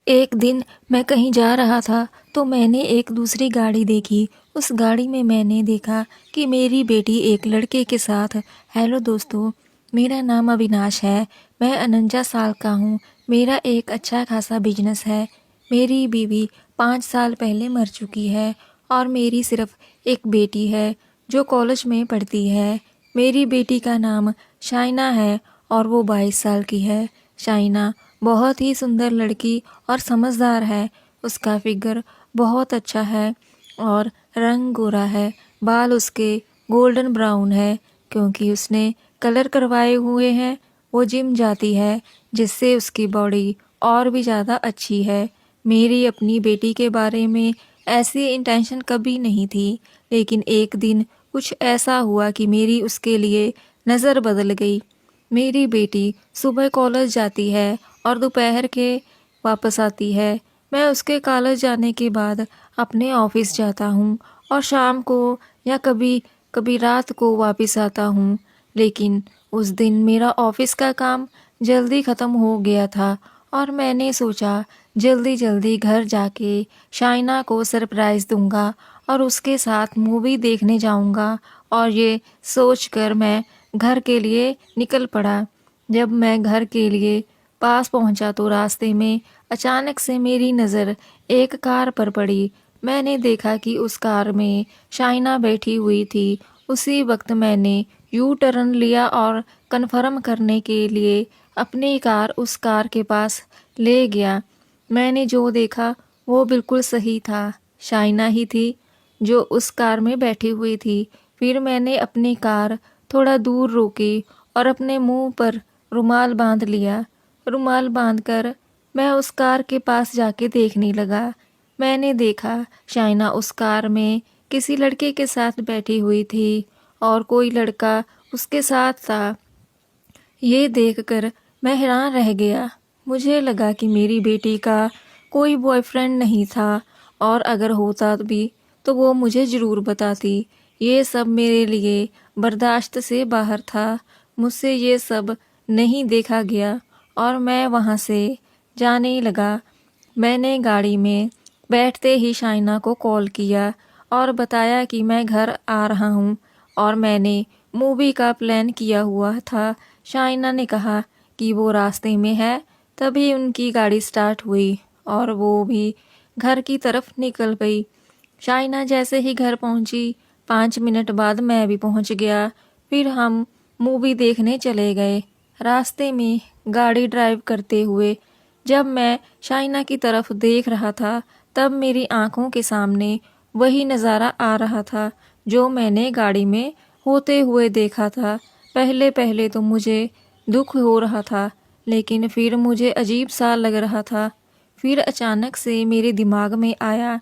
एक दिन मैं कहीं जा रहा था तो मैंने एक दूसरी गाड़ी देखी। उस गाड़ी में मैंने देखा कि मेरी बेटी एक लड़के के साथ। हेलो दोस्तों, मेरा नाम अविनाश है। मैं 49 साल का हूँ। मेरा एक अच्छा खासा बिजनेस है। मेरी बीवी 5 साल पहले मर चुकी है और मेरी सिर्फ एक बेटी है जो कॉलेज में पढ़ती है। मेरी बेटी का नाम शाइना है और वो 22 साल की है। शाइना बहुत ही सुंदर लड़की और समझदार है। उसका फिगर बहुत अच्छा है और रंग गोरा है। बाल उसके गोल्डन ब्राउन है क्योंकि उसने कलर करवाए हुए हैं। वो जिम जाती है जिससे उसकी बॉडी और भी ज़्यादा अच्छी है। मेरी अपनी बेटी के बारे में ऐसी इंटेंशन कभी नहीं थी, लेकिन एक दिन कुछ ऐसा हुआ कि मेरी उसके लिए नज़र बदल गई। मेरी बेटी सुबह कॉलेज जाती है और दोपहर के वापस आती है। मैं उसके कॉलेज जाने के बाद अपने ऑफिस जाता हूँ और शाम को या कभी कभी रात को वापस आता हूँ। लेकिन उस दिन मेरा ऑफिस का काम जल्दी ख़त्म हो गया था और मैंने सोचा जल्दी जल्दी घर जाके शाइना को सरप्राइज़ दूंगा और उसके साथ मूवी देखने जाऊंगा। और ये सोचकर मैं घर के लिए निकल पड़ा। जब मैं घर के लिए पास पहुंचा तो रास्ते में अचानक से मेरी नज़र एक कार पर पड़ी। मैंने देखा कि उस कार में शाइना बैठी हुई थी। उसी वक्त मैंने यू टर्न लिया और कन्फर्म करने के लिए अपनी कार उस कार के पास ले गया। मैंने जो देखा वो बिल्कुल सही था। शाइना ही थी जो उस कार में बैठी हुई थी। फिर मैंने अपनी कार थोड़ा दूर रोकी और अपने मुंह पर रुमाल बांध लिया। रुमाल बांधकर मैं उस कार के पास जाके देखने लगा। मैंने देखा शाइना उस कार में किसी लड़के के साथ बैठी हुई थी और कोई लड़का उसके साथ था। ये देखकर मैं हैरान रह गया। मुझे लगा कि मेरी बेटी का कोई बॉयफ्रेंड नहीं था और अगर होता भी तो वो मुझे ज़रूर बताती। ये सब मेरे लिए बर्दाश्त से बाहर था। मुझसे ये सब नहीं देखा गया और मैं वहाँ से जाने लगा। मैंने गाड़ी में बैठते ही शाइना को कॉल किया और बताया कि मैं घर आ रहा हूँ और मैंने मूवी का प्लान किया हुआ था। शाइना ने कहा कि वो रास्ते में है। तभी उनकी गाड़ी स्टार्ट हुई और वो भी घर की तरफ निकल गई। शाइना जैसे ही घर पहुंची 5 मिनट बाद मैं भी पहुंच गया। फिर हम मूवी देखने चले गए। रास्ते में गाड़ी ड्राइव करते हुए जब मैं शाइना की तरफ देख रहा था तब मेरी आंखों के सामने वही नज़ारा आ रहा था जो मैंने गाड़ी में होते हुए देखा था। पहले पहले तो मुझे दुख हो रहा था, लेकिन फिर मुझे अजीब सा लग रहा था। फिर अचानक से मेरे दिमाग में आया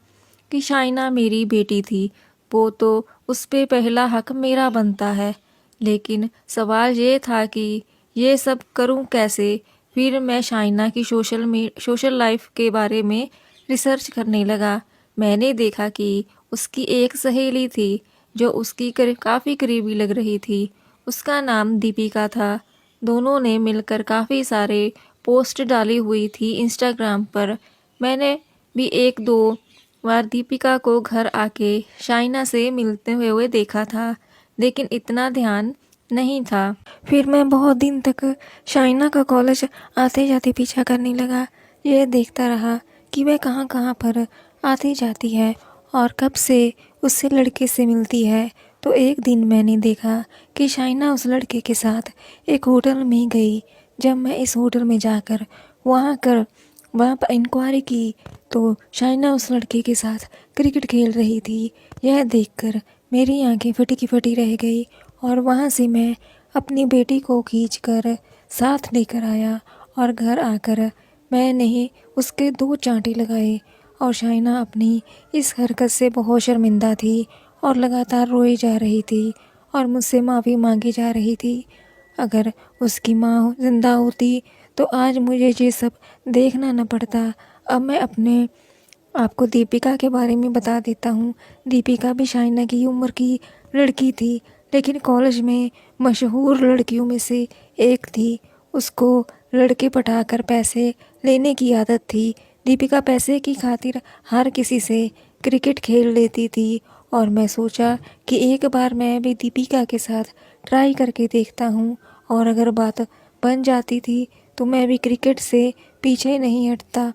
कि शाइना मेरी बेटी थी, वो तो उस पे पहला हक मेरा बनता है। लेकिन सवाल ये था कि ये सब करूं कैसे। फिर मैं शाइना की सोशल लाइफ के बारे में रिसर्च करने लगा। मैंने देखा कि उसकी एक सहेली थी जो उसकी काफ़ी करीबी लग रही थी। उसका नाम दीपिका था। दोनों ने मिलकर काफ़ी सारे पोस्ट डाली हुई थी इंस्टाग्राम पर। मैंने भी एक दो बार दीपिका को घर आके शाइना से मिलते हुए देखा था, लेकिन इतना ध्यान नहीं था। फिर मैं बहुत दिन तक शाइना का कॉलेज आते जाते पीछा करने लगा। ये देखता रहा कि वह कहाँ कहाँ पर आती जाती है और कब से उससे लड़के से मिलती है। तो एक दिन मैंने देखा कि शाइना उस लड़के के साथ एक होटल में गई। जब मैं इस होटल में जाकर वहाँ पर इंक्वायरी की तो शाइना उस लड़के के साथ क्रिकेट खेल रही थी। यह देखकर मेरी आंखें फटी की फटी रह गई और वहाँ से मैं अपनी बेटी को खींचकर साथ लेकर आया और घर आकर मैंने ही उसके 2 चांटे लगाए। और शाइना अपनी इस हरकत से बहुत शर्मिंदा थी और लगातार रोई जा रही थी और मुझसे माफ़ी मांगी जा रही थी। अगर उसकी माँ जिंदा होती तो आज मुझे ये सब देखना न पड़ता। अब मैं अपने आपको दीपिका के बारे में बता देता हूँ। दीपिका भी शाइना की उम्र की लड़की थी, लेकिन कॉलेज में मशहूर लड़कियों में से एक थी। उसको लड़के पटाकर पैसे लेने की आदत थी। दीपिका पैसे की खातिर हर किसी से क्रिकेट खेल लेती थी और मैं सोचा कि एक बार मैं भी दीपिका के साथ ट्राई करके देखता हूँ और अगर बात बन जाती थी तो मैं भी क्रिकेट से पीछे नहीं हटता।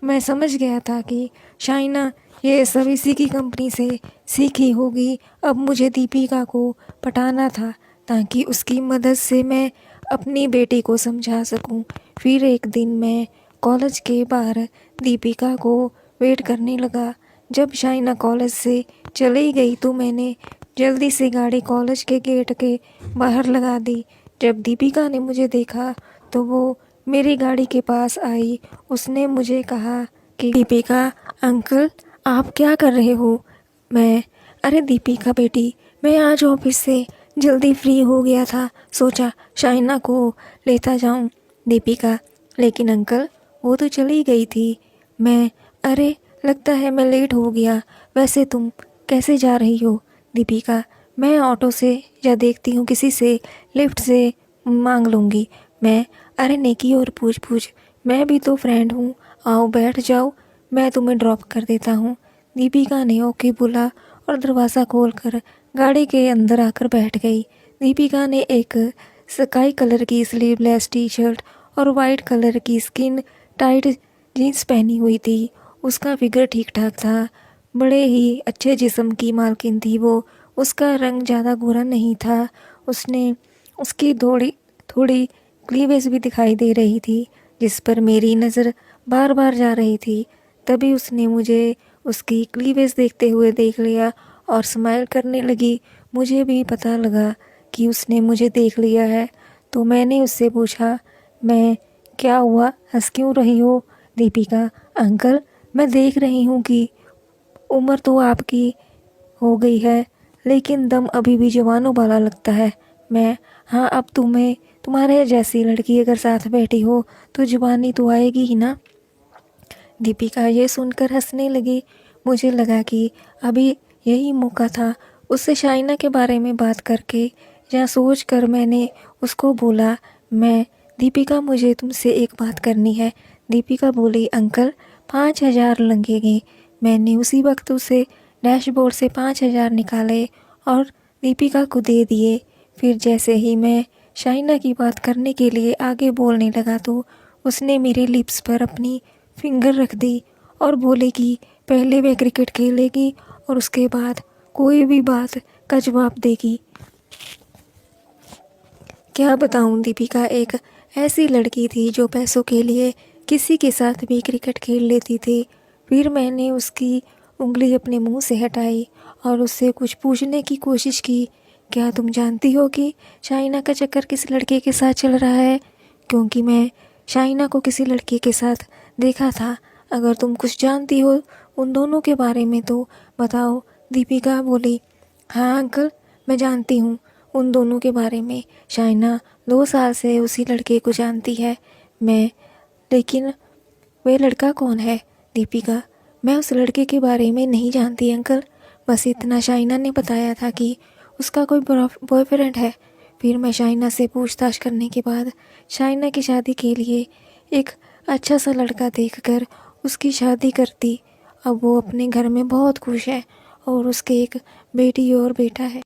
मैं समझ गया था कि शाइना ये सब इसी की कंपनी से सीखी होगी। अब मुझे दीपिका को पटाना था ताकि उसकी मदद से मैं अपनी बेटी को समझा सकूं। फिर एक दिन मैं कॉलेज के बाहर दीपिका को वेट करने लगा। जब शाइना कॉलेज से चली गई तो मैंने जल्दी से गाड़ी कॉलेज के गेट के बाहर लगा दी। जब दीपिका ने मुझे देखा तो वो मेरी गाड़ी के पास आई। उसने मुझे कहा कि दीपिका अंकल आप क्या कर रहे हो? अरे दीपिका बेटी, मैं आज ऑफिस से जल्दी फ्री हो गया था, सोचा शाइना को लेता जाऊं। दीपिका लेकिन अंकल वो तो चली गई थी। अरे लगता है मैं लेट हो गया। वैसे तुम कैसे जा रही हो? दीपिका मैं ऑटो से या देखती हूँ किसी से लिफ्ट से मांग लूँगी। अरे नेकी और पूछ पूछ, मैं भी तो फ्रेंड हूँ, आओ बैठ जाओ, मैं तुम्हें ड्रॉप कर देता हूँ। दीपिका ने ओके बोला और दरवाज़ा खोलकर गाड़ी के अंदर आकर बैठ गई। दीपिका ने एक स्काई कलर की स्लीवलेस टी शर्ट और वाइट कलर की स्किन टाइट जीन्स पहनी हुई थी। उसका फिगर ठीक ठाक था, बड़े ही अच्छे जिस्म की मालकिन थी वो। उसका रंग ज़्यादा गोरा नहीं था। उसकी थोड़ी क्लीवेज भी दिखाई दे रही थी जिस पर मेरी नज़र बार बार जा रही थी। तभी उसने मुझे उसकी क्लीवेज देखते हुए देख लिया और स्माइल करने लगी। मुझे भी पता लगा कि उसने मुझे देख लिया है तो मैंने उससे पूछा, क्या हुआ, हंस क्यों रही हो? दीपिका अंकल मैं देख रही हूँ कि उम्र तो आपकी हो गई है लेकिन दम अभी भी जवानों वाला लगता है। हाँ अब तुम्हारे जैसी लड़की अगर साथ बैठी हो तो जवानी तो आएगी ही ना। दीपिका ये सुनकर हंसने लगी। मुझे लगा कि अभी यही मौका था उससे शाइना के बारे में बात करके या सोच कर मैंने उसको बोला, दीपिका मुझे तुमसे एक बात करनी है। दीपिका बोली अंकल 5,000 लगेंगे। मैंने उसी वक्त उसे डैशबोर्ड से 5,000 निकाले और दीपिका को दे दिए। फिर जैसे ही मैं शाइना की बात करने के लिए आगे बोलने लगा तो उसने मेरे लिप्स पर अपनी फिंगर रख दी और बोले कि पहले वह क्रिकेट खेलेगी और उसके बाद कोई भी बात का जवाब देगी। क्या बताऊं, दीपिका एक ऐसी लड़की थी जो पैसों के लिए किसी के साथ भी क्रिकेट खेल लेती थी। फिर मैंने उसकी उंगली अपने मुंह से हटाई और उससे कुछ पूछने की कोशिश की, क्या तुम जानती हो कि शाइना का चक्कर किस लड़के के साथ चल रहा है? क्योंकि मैं शाइना को किसी लड़के के साथ देखा था। अगर तुम कुछ जानती हो उन दोनों के बारे में तो बताओ। दीपिका बोली, हाँ अंकल मैं जानती हूँ उन दोनों के बारे में। शाइना 2 साल से उसी लड़के को जानती है। लेकिन वह लड़का कौन है? दीपिका मैं उस लड़के के बारे में नहीं जानती अंकल, बस इतना शाइना ने बताया था कि उसका कोई बॉयफ्रेंड है। फिर मैं शाइना से पूछताछ करने के बाद शाइना की शादी के लिए एक अच्छा सा लड़का देखकर उसकी शादी करती। अब वो अपने घर में बहुत खुश है और उसके एक बेटी और बेटा है।